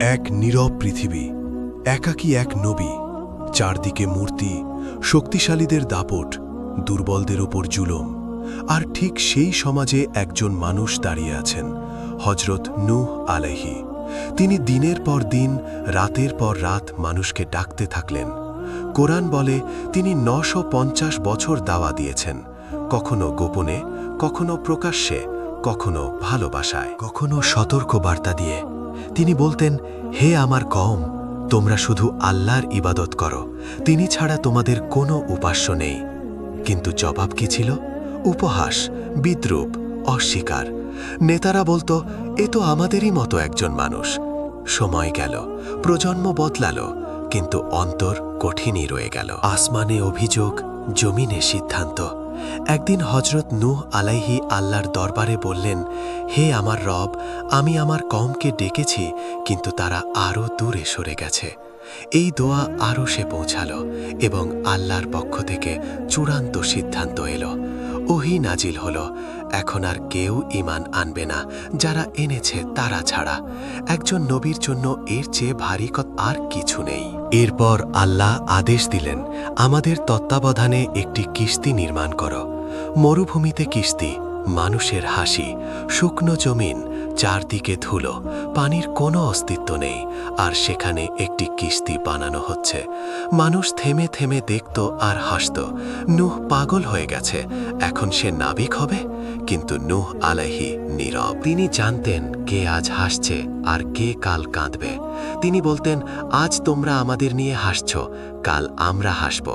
এক নীরব পৃথিবী, একাকী এক নবী, চারদিকে মূর্তি, শক্তিশালীদের দাপট, দুর্বলদের ওপর জুলুম। আর ঠিক সেই সমাজে একজন মানুষ দাঁড়িয়ে আছেন, হজরত নূহ আলাইহি। তিনি দিনের পর দিন, রাতের পর রাত মানুষকে ডাকতে থাকলেন। কোরআন বলে তিনি ৯৫০ বছর দাওয়া দিয়েছেন, কখনো গোপনে, কখনো প্রকাশ্যে, কখনো ভালোবাসায়, কখনো সতর্ক বার্তা দিয়ে। তিনি বলতেন, হে আমার কওম, তোমরা শুধু আল্লাহর ইবাদত করো, তিনি ছাড়া তোমাদের কোনো উপাস্য নেই। কিন্তু জবাব কি ছিল? উপহাস, বিদ্রূপ, অস্বীকার। নেতারা বলতো, এ তো আমাদেরই মতো একজন মানুষ। সময় গেল, প্রজন্ম বদলালো, কিন্তু অন্তর কঠিনই রয়ে গেল। আসমানে অভিযোগ, জমিনে সিদ্ধান্ত। একদিন হজরত নূহ আলাইহি আল্লাহর দরবারে বললেন, হে আমার রব, আমি আমার কওমকে ডেকেছি, কিন্তু তারা আরও দূরে সরে গেছে। এই দোয়া আরও সে পৌঁছালো এবং আল্লাহর পক্ষ থেকে চূড়ান্ত সিদ্ধান্ত এলো। ওহী নাজিল হলো, এখন আর কেউ ঈমান আনবে না যারা এনেছে তারা ছাড়া। একজন নবীর জন্য এর চেয়ে ভারী আর কিছু নেই। এরপর আল্লাহ আদেশ দিলেন, আমাদের তত্ত্বাবধানে একটি কিস্তি নির্মাণ করো। মরুভূমিতে কিস্তি, মানুষের হাসি, শুকনো জমিন, চারদিকে ধুলো, পানির কোনো অস্তিত্ব নেই, আর সেখানে একটি কিস্তি বানানো হচ্ছে। মানুষ থেমে থেমে দেখত আর হাসত, নূহ পাগল হয়ে গেছে, এখন সে নাবিক হবে। কিন্তু নূহ আলাইহি নীরব। তিনি জানতেন কে আজ হাসছে আর কে কাল কাঁদবে। তিনি বলতেন, আজ তোমরা আমাদের নিয়ে হাসছ, কাল আমরা হাসব।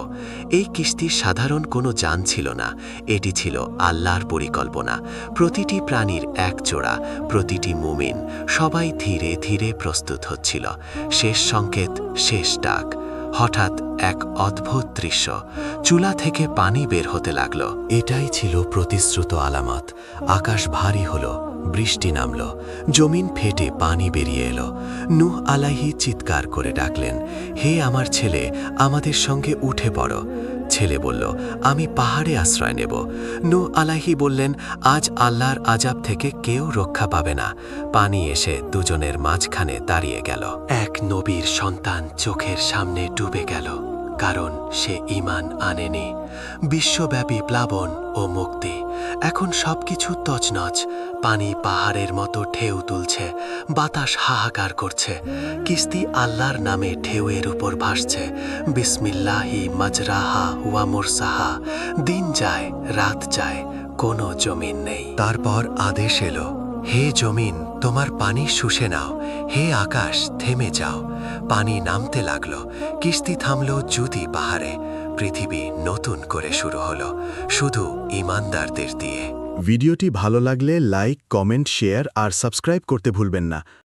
এই কিস্তির সাধারণ কোনো যান ছিল না, এটি ছিল আল্লাহর পরিকল্পনা। প্রতিটি প্রাণীর এক জোড়া, প্রতিটি মুমিন, সবাই ধীরে ধীরে প্রস্তুত হচ্ছিল। শেষ সংকেত, শেষ ডাক। হঠাৎ এক অদ্ভুত দৃশ্য, চুলা থেকে পানি বের হতে লাগল। এটাই ছিল প্রতিশ্রুত আলামত। আকাশ ভারী হলো, বৃষ্টি নামল, জমিন ফেটে পানি বেরিয়ে এলো। নূহ আলাইহি চিৎকার করে ডাকলেন, হে আমার ছেলে, আমাদের সঙ্গে উঠে পড়ো। ছেলে বলল, আমি পাহাড়ে আশ্রয় নেব। নূহ আলাইহি বললেন, আজ আল্লাহর আযাব থেকে কেউ রক্ষা পাবে না। পানি এসে দুজনের মাঝখানে দাঁড়িয়ে গেল। এক নবীর সন্তান চোখের সামনে ডুবে গেল, কারণ সে ঈমান আনেনি। বিশ্বব্যাপী প্লাবন ও মুক্তি। এখন সবকিছু তছনছ। পানি পাহাড়ের মতো ঢেউ তুলছে, বাতাস হাহাকার করছে। কিস্তি আল্লাহর নামে ঢেউয়ের উপর ভাসছে। বিসমিল্লাহি মাজরাহা ওয়া মুরসাহা। দিন যায়, রাত যায়, কোনো জমিন নেই। তারপর আদেশ এলো, হে জমিন, তোমার পানি শুষে নাও। হে আকাশ, থেমে যাও। পানি নামতে লাগলো, কিস্তি থামল জুদি পাহাড়ে। পৃথিবী নতুন করে শুরু হলো, শুধু ঈমানদারদের দিয়ে। ভিডিওটি ভালো লাগলে লাইক, কমেন্ট, শেয়ার আর সাবস্ক্রাইব করতে ভুলবেন না।